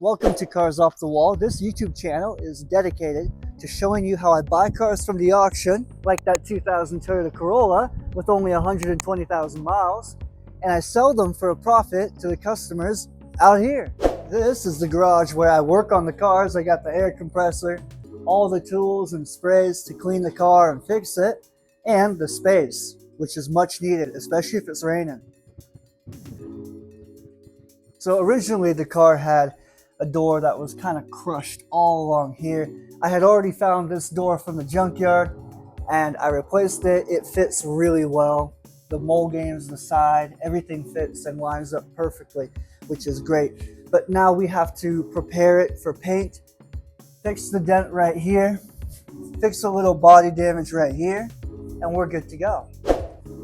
Welcome to Cars Off the Wall. This YouTube channel is dedicated to showing you how I buy cars from the auction, like that 2000 Toyota Corolla with only 120,000 miles, and I sell them for a profit to the customers out here. This is the garage where I work on the cars. I got the air compressor, all the tools and sprays to clean the car and fix it, and the space, which is much needed, especially if it's raining. So originally the car had a door that was kind of crushed all along here. I had already found this door from the junkyard and I replaced it. It fits really well. The mold games, the side, everything fits and lines up perfectly, which is great. But now we have to prepare it for paint, fix the dent right here, fix a little body damage right here, and we're good to go.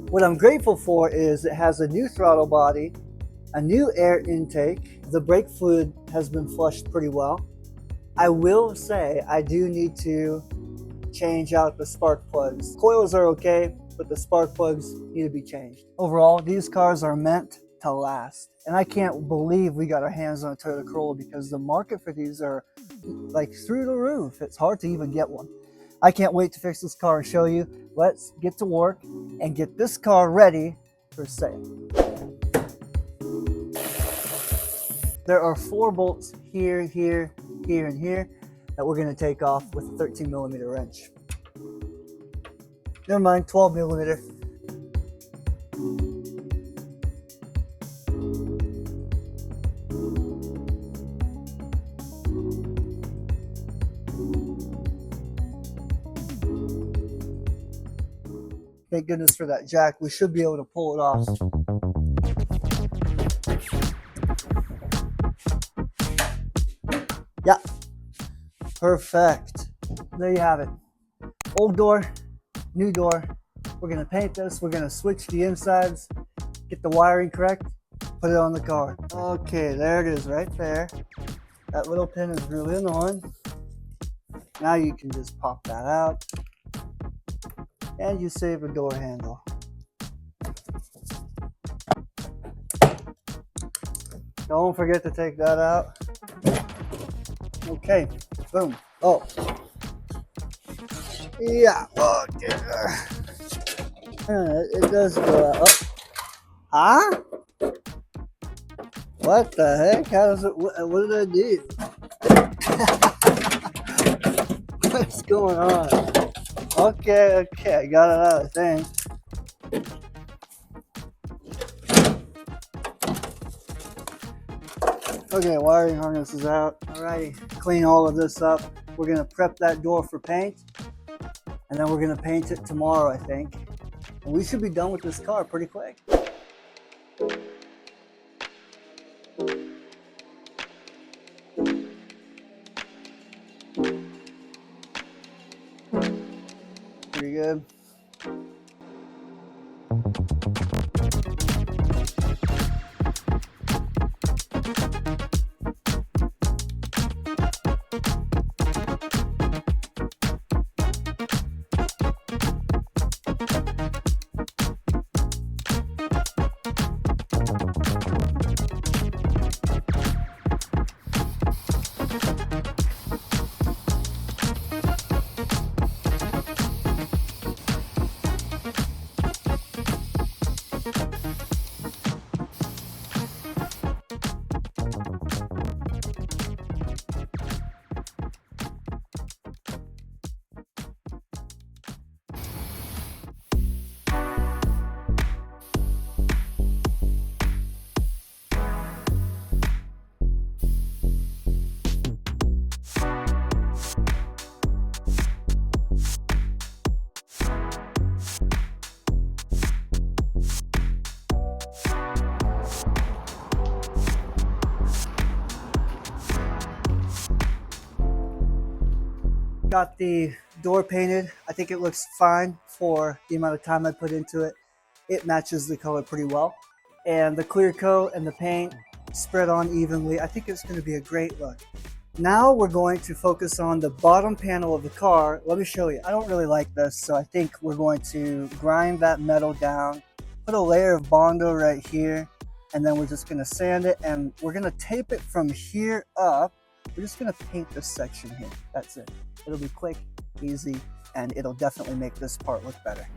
What I'm grateful for is it has a new throttle body, a new air intake. The brake fluid has been flushed pretty well. I will say I do need to change out the spark plugs. Coils are okay, but the spark plugs need to be changed. Overall, these cars are meant to last. And I can't believe we got our hands on a Toyota Corolla because the market for these are like through the roof. It's hard to even get one. I can't wait to fix this car and show you. Let's get to work and get this car ready for sale. There are 4 bolts here, here, here, and here that we're going to take off with a 13mm wrench. Never mind, 12mm. Thank goodness for that jack. We should be able to pull it off. Yeah, perfect. There you have it. Old door, new door. We're gonna paint this. We're gonna switch the insides, get the wiring correct, put it on the car. Okay, there it is right there. That little pin is really annoying. Now you can just pop that out and you save a door handle. Don't forget to take that out. Okay, boom. Oh, yeah. Okay. It does go out. Oh. Huh? What the heck? How does it? What did I do? What's going on? Okay, I got it out, I think. Okay, wiring harness is out. Alrighty, clean all of this up. We're gonna prep that door for paint, and then we're gonna paint it tomorrow, I think. And we should be done with this car pretty quick. Pretty good. Got the door painted. I think it looks fine for the amount of time I put into it. It matches the color pretty well. And the clear coat and the paint spread on evenly. I think it's going to be a great look. Now we're going to focus on the bottom panel of the car. Let me show you. I don't really like this, so I think we're going to grind that metal down, put a layer of Bondo right here, and then we're just gonna sand it, and we're gonna tape it from here up. We're just gonna paint this section here. That's it. It'll be quick, easy, and it'll definitely make this part look better.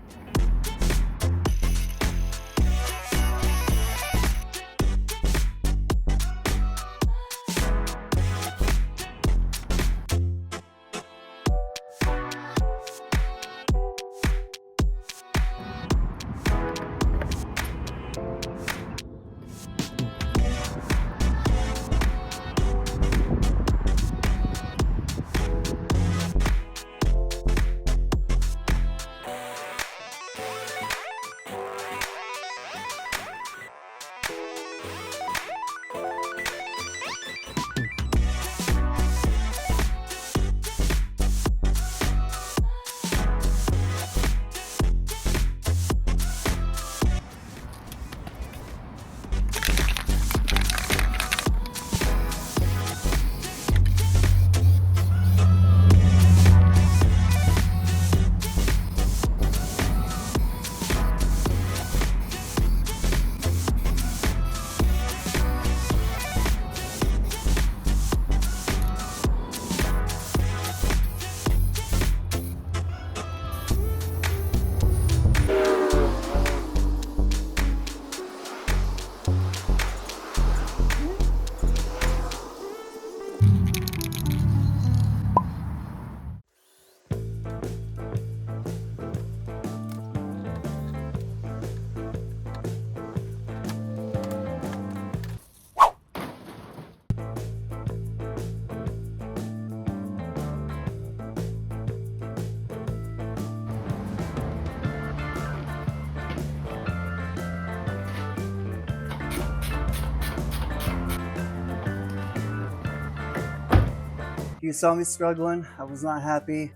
You saw me struggling. I was not happy.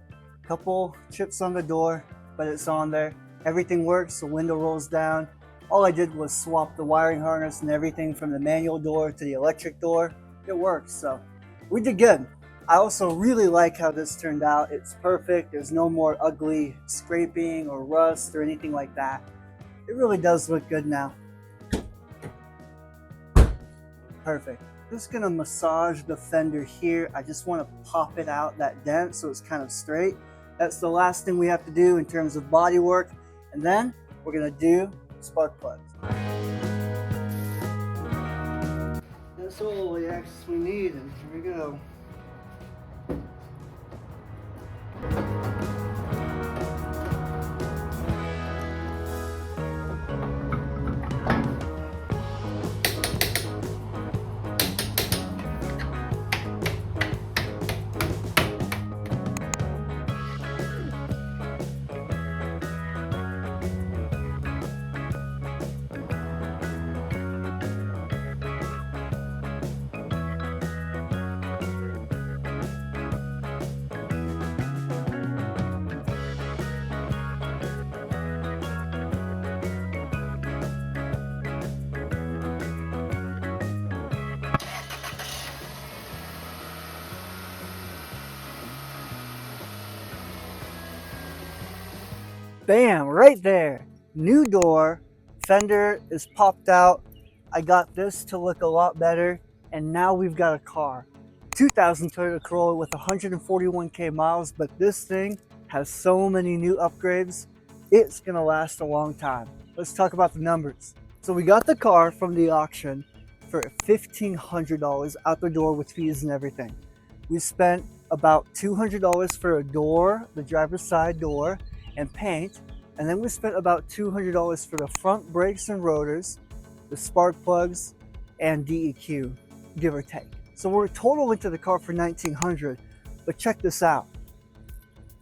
Couple chips on the door, but it's on there. Everything works. The window rolls down. All I did was swap the wiring harness and everything from the manual door to the electric door. It works, so we did good. I also really like how this turned out. It's perfect. There's no more ugly scraping or rust or anything like that. It really does look good now. Perfect. Just gonna massage the fender here. I just want to pop it out, that dent, so it's kind of straight. That's the last thing we have to do in terms of body work. And then we're gonna do spark plugs. That's all the access we need, and here we go. Bam, right there. New door, fender is popped out. I got this to look a lot better, and now we've got a car. 2000 Toyota Corolla with 141k miles, but this thing has so many new upgrades. It's gonna last a long time. Let's talk about the numbers. So we got the car from the auction for $1,500 out the door with fees and everything. We spent about $200 for a door, the driver's side door, and paint, and then we spent about $200 for the front brakes and rotors, the spark plugs, and DEQ, give or take. So we're total into the car for $1,900, but check this out.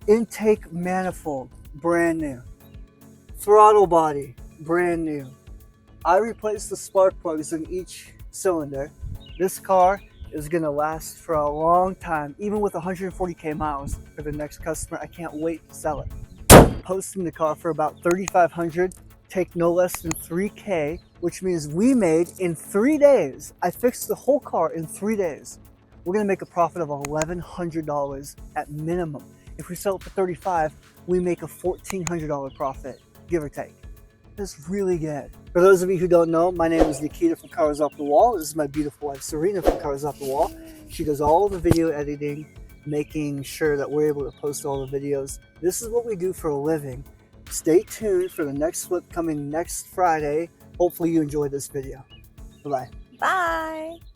Intake manifold, brand new. Throttle body, brand new. I replaced the spark plugs in each cylinder. This car is gonna last for a long time, even with 140k miles for the next customer. I can't wait to sell it. Posting the car for about $3,500, take no less than 3K, which means we made in 3 days. I fixed the whole car in 3 days. We're gonna make a profit of $1,100 at minimum. If we sell it for $35, we make a $1,400 profit, give or take. It's really good. For those of you who don't know, my name is Nikita from Cars Off the Wall. This is my beautiful wife Serena from Cars Off the Wall. She does all the video editing, making sure that we're able to post all the videos. This is what we do for a living. Stay tuned for the next flip coming next Friday. Hopefully you enjoyed this video. Bye-bye. Bye.